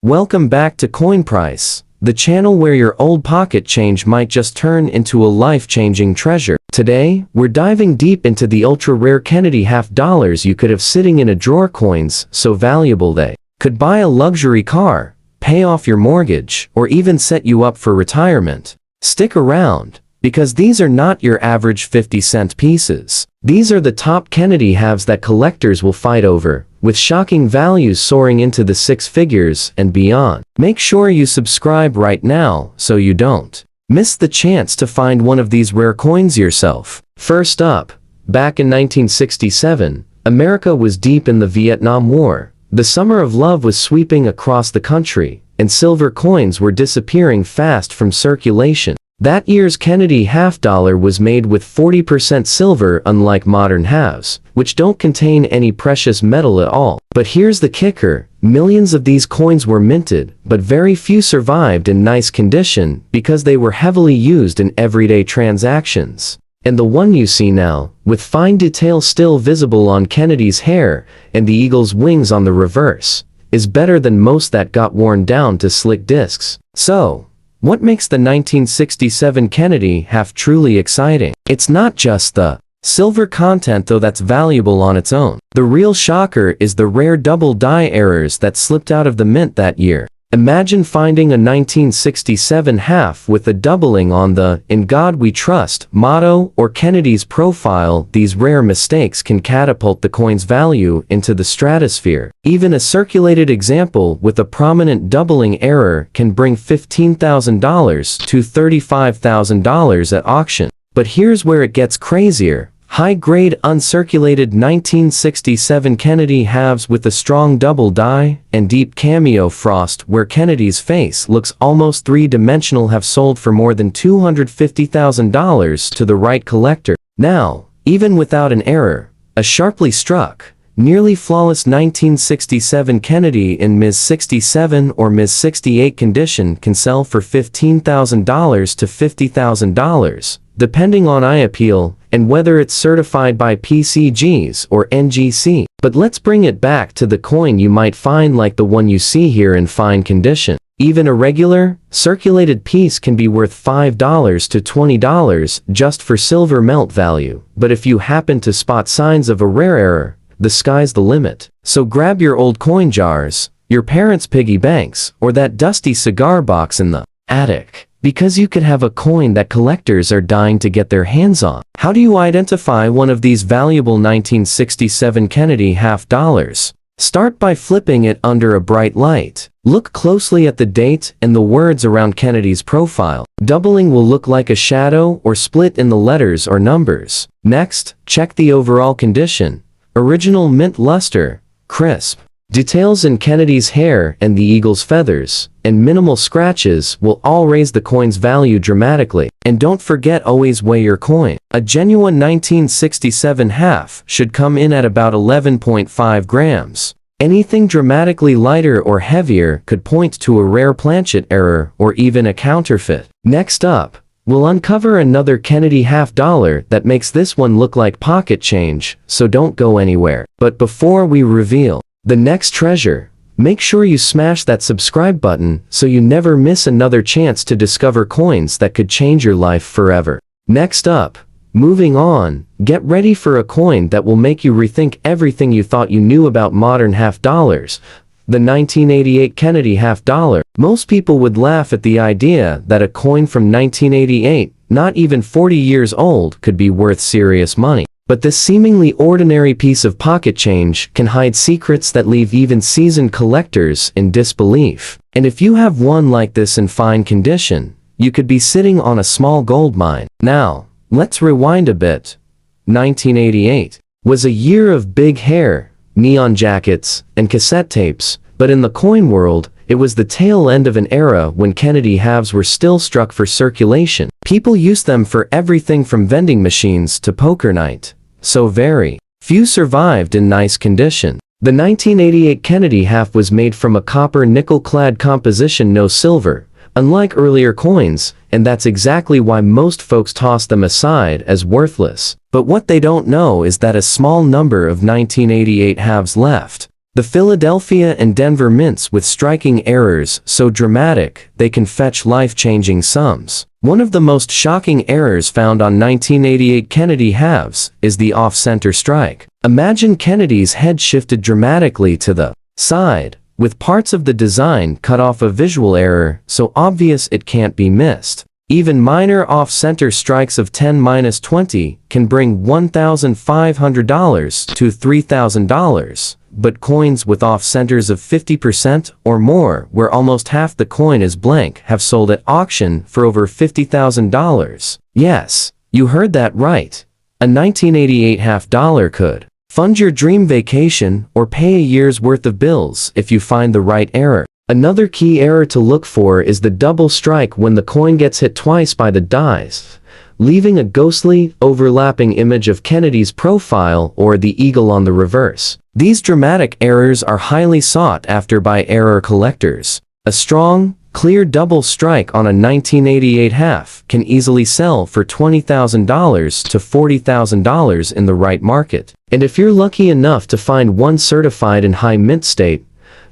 Welcome back to Coin Price, the channel where your old pocket change might just turn into a life-changing treasure. Today, we're diving deep into the ultra-rare Kennedy half-dollars you could have sitting in a drawer, coins so valuable they could buy a luxury car, pay off your mortgage, or even set you up for retirement. Stick around, because these are not your average 50-cent pieces. These are the top Kennedy halves that collectors will fight over, with shocking values soaring into the six figures and beyond. Make sure you subscribe right now so you don't miss the chance to find one of these rare coins yourself. First up, back in 1967, America was deep in the Vietnam War. The summer of love was sweeping across the country, and silver coins were disappearing fast from circulation. That year's Kennedy half-dollar was made with 40% silver, unlike modern halves, which don't contain any precious metal at all. But here's the kicker: millions of these coins were minted, but very few survived in nice condition because they were heavily used in everyday transactions. And the one you see now, with fine detail still visible on Kennedy's hair and the eagle's wings on the reverse, is better than most that got worn down to slick discs. So, what makes the 1967 Kennedy half truly exciting? It's not just the silver content, though that's valuable on its own. The real shocker is the rare double die errors that slipped out of the mint that year. Imagine finding a 1967 half with a doubling on the "In God We Trust" motto or Kennedy's profile. These rare mistakes can catapult the coin's value into the stratosphere. Even a circulated example with a prominent doubling error can bring $15,000 to $35,000 at auction. But here's where it gets crazier. High-grade uncirculated 1967 Kennedy halves with a strong double die and deep cameo frost where Kennedy's face looks almost three-dimensional have sold for more than $250,000 to the right collector. Now, even without an error, a sharply struck, nearly flawless 1967 Kennedy in Ms. 67 or Ms. 68 condition can sell for $15,000 to $50,000, depending on eye appeal and whether it's certified by PCGs or NGC. But let's bring it back to the coin you might find like the one you see here in fine condition. Even a regular, circulated piece can be worth $5 to $20 just for silver melt value. But if you happen to spot signs of a rare error, the sky's the limit. So grab your old coin jars, your parents' piggy banks, or that dusty cigar box in the attic, because you could have a coin that collectors are dying to get their hands on. How do you identify one of these valuable 1967 Kennedy half-dollars? Start by flipping it under a bright light. Look closely at the date and the words around Kennedy's profile. Doubling will look like a shadow or split in the letters or numbers. Next, check the overall condition. Original mint luster, crisp. Details in Kennedy's hair and the eagle's feathers, and minimal scratches will all raise the coin's value dramatically. And don't forget, always weigh your coin. A genuine 1967 half should come in at about 11.5 grams. Anything dramatically lighter or heavier could point to a rare planchet error or even a counterfeit. Next up, we'll uncover another Kennedy half-dollar that makes this one look like pocket change, so don't go anywhere. But before we reveal the next treasure, make sure you smash that subscribe button so you never miss another chance to discover coins that could change your life forever. Next up, moving on, get ready for a coin that will make you rethink everything you thought you knew about modern half-dollars. The 1988 Kennedy half-dollar. Most people would laugh at the idea that a coin from 1988, not even 40 years old, could be worth serious money. But this seemingly ordinary piece of pocket change can hide secrets that leave even seasoned collectors in disbelief. And if you have one like this in fine condition, you could be sitting on a small gold mine. Now, let's rewind a bit. 1988 was a year of big hair, neon jackets, and cassette tapes, but in the coin world, it was the tail end of an era when Kennedy halves were still struck for circulation. People used them for everything from vending machines to poker night. So very few survived in nice condition. The 1988 Kennedy half was made from a copper nickel-clad composition, no silver, unlike earlier coins, and that's exactly why most folks toss them aside as worthless. But what they don't know is that a small number of 1988 halves left. The Philadelphia and Denver mints with striking errors so dramatic they can fetch life-changing sums. One of the most shocking errors found on 1988 Kennedy halves is the off-center strike. Imagine Kennedy's head shifted dramatically to the side, with parts of the design cut off, a visual error so obvious it can't be missed. Even minor off-center strikes of 10-20 can bring $1,500 to $3,000, but coins with off-centers of 50% or more, where almost half the coin is blank, have sold at auction for over $50,000. Yes, you heard that right. A 1988 half dollar could fund your dream vacation or pay a year's worth of bills if you find the right error. Another key error to look for is the double strike, when the coin gets hit twice by the dice, leaving a ghostly, overlapping image of Kennedy's profile or the eagle on the reverse. These dramatic errors are highly sought after by error collectors. A strong, clear double strike on a 1988 half can easily sell for $20,000 to $40,000 in the right market. And if you're lucky enough to find one certified in high mint state,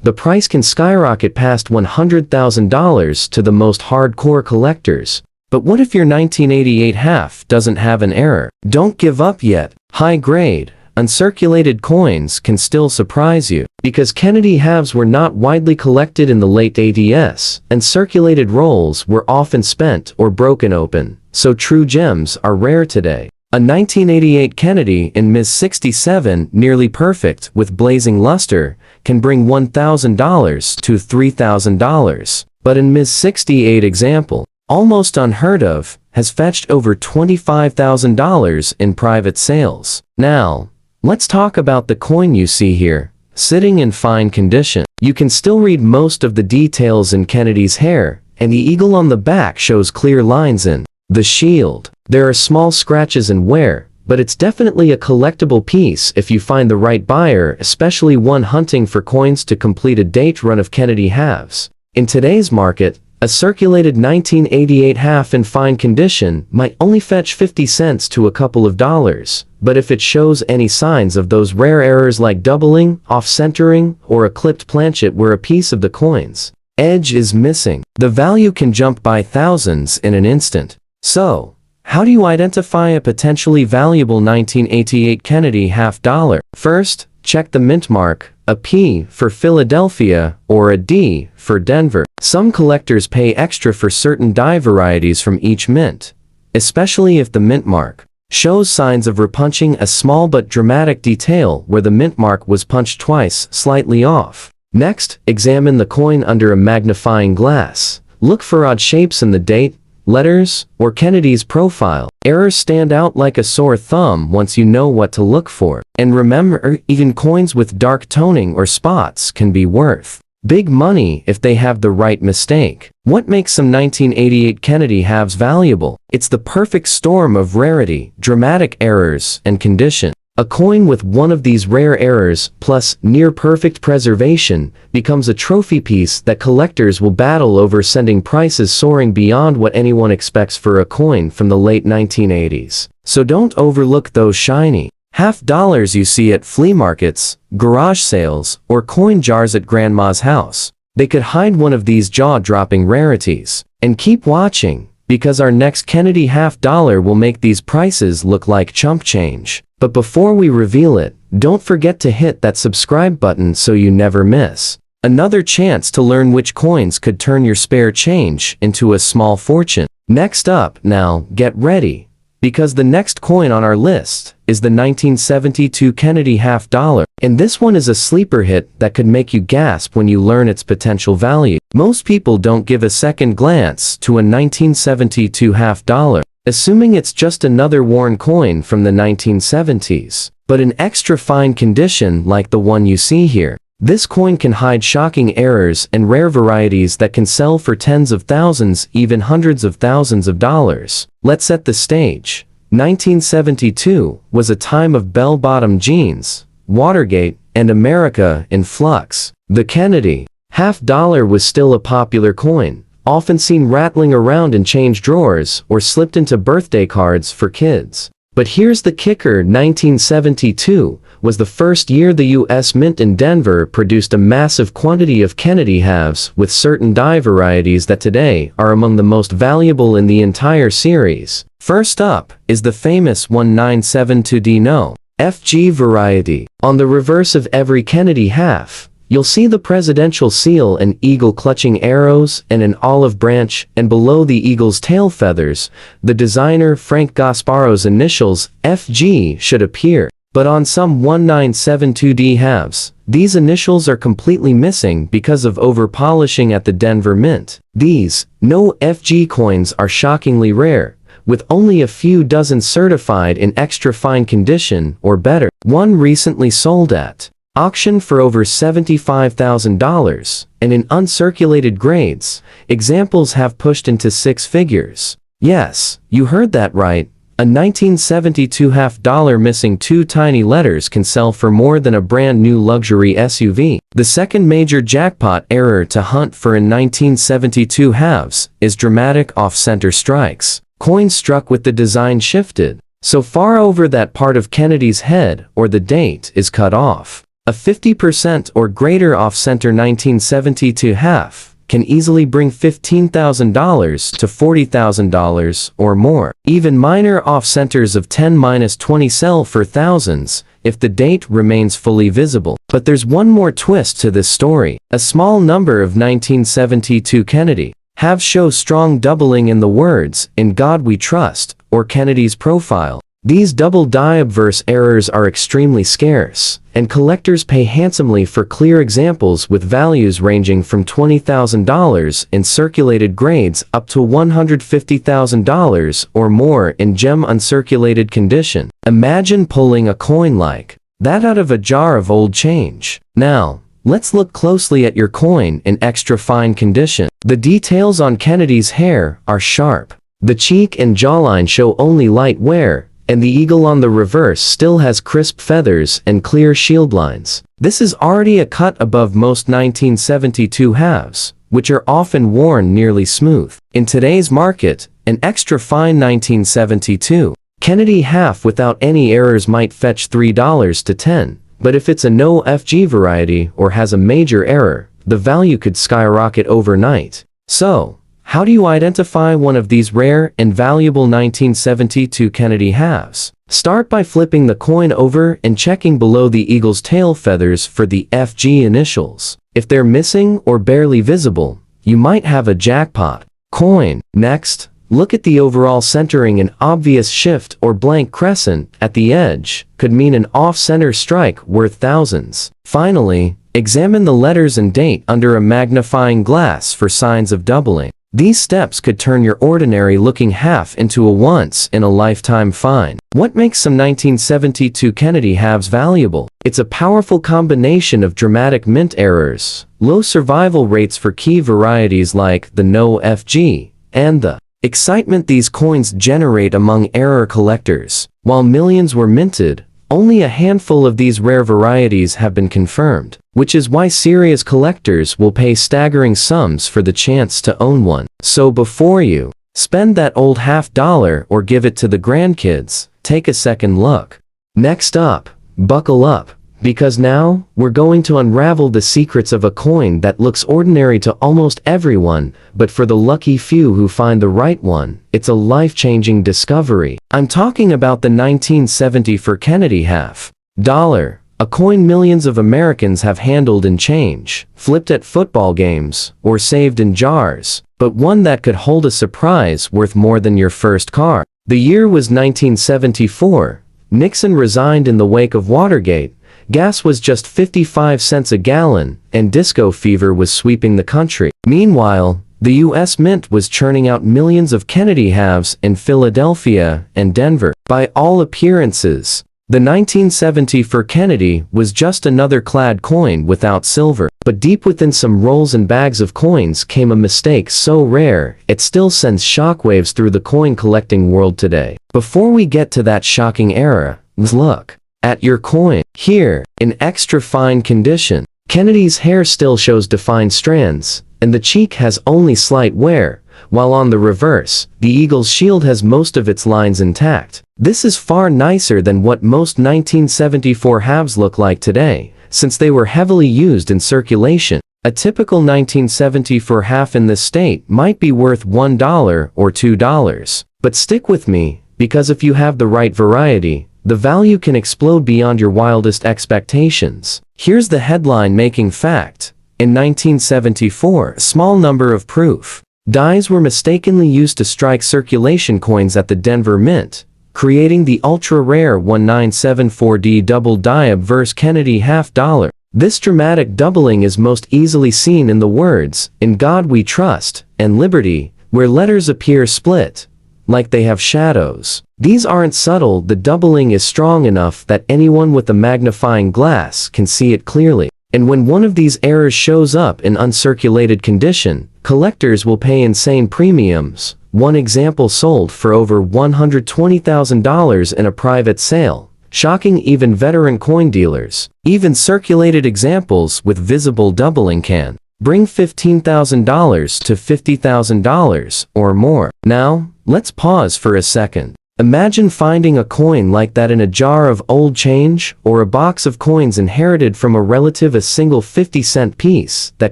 the price can skyrocket past $100,000 to the most hardcore collectors. But what if your 1988 half doesn't have an error? Don't give up yet. High-grade, uncirculated coins can still surprise you. Because Kennedy halves were not widely collected in the late 80s, and circulated rolls were often spent or broken open, so true gems are rare today. A 1988 Kennedy in Ms. 67, nearly perfect with blazing luster, can bring $1,000 to $3,000. But in Ms. 68 example, almost unheard of, has fetched over $25,000 in private sales. Now, let's talk about the coin you see here, sitting in fine condition. You can still read most of the details in Kennedy's hair, and the eagle on the back shows clear lines in the shield. There are small scratches and wear, but it's definitely a collectible piece if you find the right buyer, especially one hunting for coins to complete a date run of Kennedy halves. In today's market, a circulated 1988 half in fine condition might only fetch 50 cents to a couple of dollars, but if it shows any signs of those rare errors like doubling, off-centering, or a clipped planchet where a piece of the coin's edge is missing, the value can jump by thousands in an instant. So, how do you identify a potentially valuable 1988 Kennedy half dollar? First, check the mint mark, a P for Philadelphia or a D for Denver. Some collectors pay extra for certain die varieties from each mint, especially if the mint mark shows signs of repunching, a small but dramatic detail where the mint mark was punched twice, slightly off. Next, examine the coin under a magnifying glass. Look for odd shapes in the date, letters, or Kennedy's profile. Errors stand out like a sore thumb once you know what to look for. And remember, even coins with dark toning or spots can be worth big money if they have the right mistake. What makes some 1988 Kennedy halves valuable? It's the perfect storm of rarity, dramatic errors, and condition. A coin with one of these rare errors, plus near-perfect preservation, becomes a trophy piece that collectors will battle over, sending prices soaring beyond what anyone expects for a coin from the late 1980s. So don't overlook those shiny half dollars you see at flea markets, garage sales, or coin jars at grandma's house. They could hide one of these jaw-dropping rarities. And keep watching, because our next Kennedy half dollar will make these prices look like chump change. But before we reveal it, don't forget to hit that subscribe button so you never miss another chance to learn which coins could turn your spare change into a small fortune. Next up, now, get ready, because the next coin on our list is the 1972 Kennedy half dollar. And this one is a sleeper hit that could make you gasp when you learn its potential value. Most people don't give a second glance to a 1972 half dollar, assuming it's just another worn coin from the 1970s, but in extra fine condition like the one you see here. This coin can hide shocking errors and rare varieties that can sell for tens of thousands, even hundreds of thousands of dollars. Let's set the stage. 1972 was a time of bell-bottom jeans, Watergate, and America in flux. The Kennedy half dollar was still a popular coin, often seen rattling around in change drawers or slipped into birthday cards for kids. But here's the kicker: 1972 was the first year the U.S. Mint in Denver produced a massive quantity of Kennedy halves with certain die varieties that today are among the most valuable in the entire series. First up is the famous 1972D No. FG variety. On the reverse of every Kennedy half, you'll see the presidential seal and eagle clutching arrows and an olive branch, and below the eagle's tail feathers, the designer Frank Gasparo's initials, FG, should appear. But on some 1972D halves, these initials are completely missing because of over-polishing at the Denver Mint. These no FG coins are shockingly rare, with only a few dozen certified in extra fine condition or better. One recently sold at auction for over $75,000, and in uncirculated grades, examples have pushed into six figures. Yes, you heard that right. A 1972 half-dollar missing two tiny letters can sell for more than a brand new luxury SUV. The second major jackpot error to hunt for in 1972 halves is dramatic off-center strikes. Coins struck with the design shifted so far over that part of Kennedy's head or the date is cut off. A 50% or greater off-center 1972 half can easily bring $15,000 to $40,000 or more. Even minor off-centers of 10-20 sell for thousands if the date remains fully visible. But there's one more twist to this story. A small number of 1972 Kennedy halves show strong doubling in the words, "In God We Trust," or Kennedy's profile. These double die obverse errors are extremely scarce, and collectors pay handsomely for clear examples with values ranging from $20,000 in circulated grades up to $150,000 or more in gem uncirculated condition. Imagine pulling a coin like that out of a jar of old change. Now, let's look closely at your coin in extra fine condition. The details on Kennedy's hair are sharp. The cheek and jawline show only light wear, and the eagle on the reverse still has crisp feathers and clear shield lines. This is already a cut above most 1972 halves, which are often worn nearly smooth. In today's market, an extra fine 1972 Kennedy half without any errors might fetch $3 to $10. But if it's a no FG variety or has a major error, the value could skyrocket overnight. So, how do you identify one of these rare and valuable 1972 Kennedy halves? Start by flipping the coin over and checking below the eagle's tail feathers for the FG initials. If they're missing or barely visible, you might have a jackpot coin. Next, look at the overall centering. An obvious shift or blank crescent at the edge could mean an off-center strike worth thousands. Finally, examine the letters and date under a magnifying glass for signs of doubling. These steps could turn your ordinary-looking half into a once-in-a-lifetime find. What makes some 1972 Kennedy halves valuable? It's a powerful combination of dramatic mint errors, low survival rates for key varieties like the no FG, and the excitement these coins generate among error collectors. While millions were minted, only a handful of these rare varieties have been confirmed, which is why serious collectors will pay staggering sums for the chance to own one. So before you spend that old $50 or give it to the grandkids, take a second look. Next up, buckle up, because now we're going to unravel the secrets of a coin that looks ordinary to almost everyone, but for the lucky few who find the right one, it's a life-changing discovery. I'm talking about the 1974 Kennedy half-dollar, a coin millions of Americans have handled in change, flipped at football games, or saved in jars, but one that could hold a surprise worth more than your first car. The year was 1974. Nixon resigned in the wake of Watergate. Gas was just 55 cents a gallon, and disco fever was sweeping the country. Meanwhile, the U.S. Mint was churning out millions of Kennedy halves in Philadelphia and Denver. By all appearances, the 1974 Kennedy was just another clad coin without silver. But deep within some rolls and bags of coins came a mistake so rare, it still sends shockwaves through the coin collecting world today. Before we get to that shocking era, let's look at your coin. Here, in extra fine condition, Kennedy's hair still shows defined strands, and the cheek has only slight wear, while on the reverse, the eagle's shield has most of its lines intact. This is far nicer than what most 1974 halves look like today, since they were heavily used in circulation. A typical 1974 half in this state might be worth $1 or $2. But stick with me, because if you have the right variety, the value can explode beyond your wildest expectations. Here's the headline-making fact. In 1974, a small number of proof dies were mistakenly used to strike circulation coins at the Denver Mint, creating the ultra-rare 1974D double die obverse Kennedy half dollar. This dramatic doubling is most easily seen in the words, "In God We Trust," and "Liberty," where letters appear split, like they have shadows. These aren't subtle, the doubling is strong enough that anyone with a magnifying glass can see it clearly. And when one of these errors shows up in uncirculated condition, collectors will pay insane premiums. One example sold for over $120,000 in a private sale, shocking even veteran coin dealers. Even circulated examples with visible doubling can bring $15,000 to $50,000 or more. Now, let's pause for a second. Imagine finding a coin like that in a jar of old change, or a box of coins inherited from a relative, a single 50-cent piece that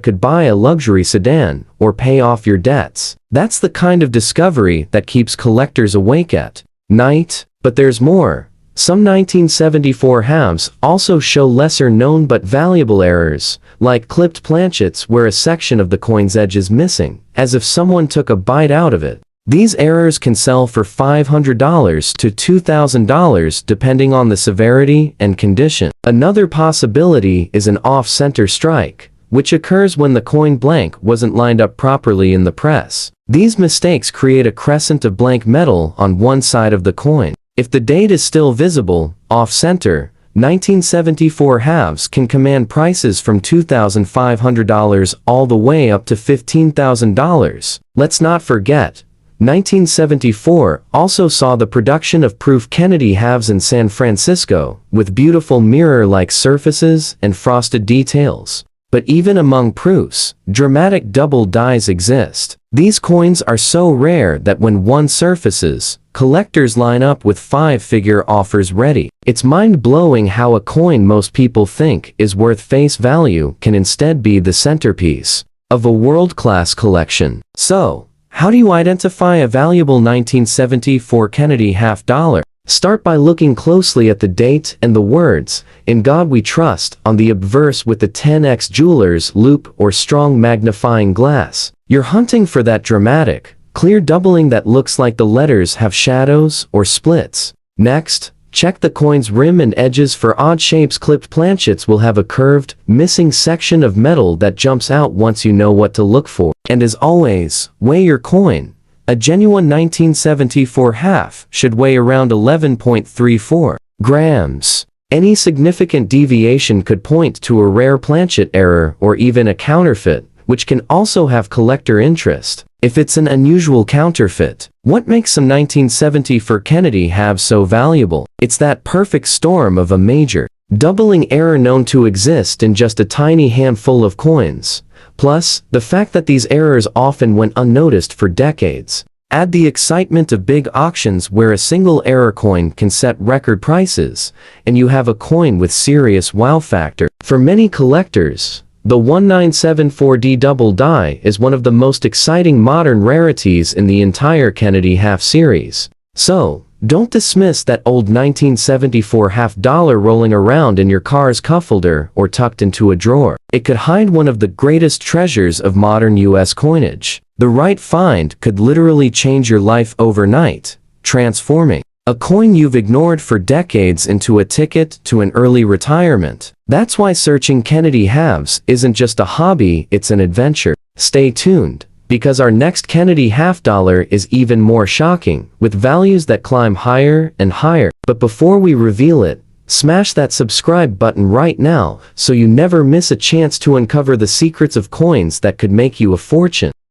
could buy a luxury sedan or pay off your debts. That's the kind of discovery that keeps collectors awake at night. But there's more. Some 1974 halves also show lesser known but valuable errors, like clipped planchets where a section of the coin's edge is missing, as if someone took a bite out of it. These errors can sell for $500 to $2,000 depending on the severity and condition. Another possibility is an off-center strike, which occurs when the coin blank wasn't lined up properly in the press. These mistakes create a crescent of blank metal on one side of the coin. If the date is still visible, off-center, 1974 halves can command prices from $2,500 all the way up to $15,000. Let's not forget, 1974 also saw the production of proof Kennedy halves in San Francisco, with beautiful mirror-like surfaces and frosted details. But even among proofs, dramatic double dies exist. These coins are so rare that when one surfaces, collectors line up with five-figure offers ready. It's mind-blowing how a coin most people think is worth face value can instead be the centerpiece of a world-class collection. So, how do you identify a valuable 1974 Kennedy half dollar? Start by looking closely at the date and the words, "In God We Trust," on the obverse with the 10x jeweler's loupe or strong magnifying glass. You're hunting for that dramatic, clear doubling that looks like the letters have shadows or splits. Next, check the coin's rim and edges for odd shapes. Clipped planchets will have a curved, missing section of metal that jumps out once you know what to look for. And as always, weigh your coin. A genuine 1974 half should weigh around 11.34 grams. Any significant deviation could point to a rare planchet error or even a counterfeit, which can also have collector interest. If it's an unusual counterfeit, what makes some 1974 Kennedy halves so valuable? It's that perfect storm of a major doubling error known to exist in just a tiny handful of coins. Plus, the fact that these errors often went unnoticed for decades. Add the excitement of big auctions where a single error coin can set record prices, and you have a coin with serious wow factor. For many collectors, the 1974D double die is one of the most exciting modern rarities in the entire Kennedy half series. So, don't dismiss that old 1974 half dollar rolling around in your car's cup holder or tucked into a drawer. It could hide one of the greatest treasures of modern US coinage. The right find could literally change your life overnight, transforming a coin you've ignored for decades into a ticket to an early retirement. That's why searching Kennedy halves isn't just a hobby, it's an adventure. Stay tuned, because our next Kennedy half dollar is even more shocking, with values that climb higher and higher. But before we reveal it, smash that subscribe button right now so you never miss a chance to uncover the secrets of coins that could make you a fortune.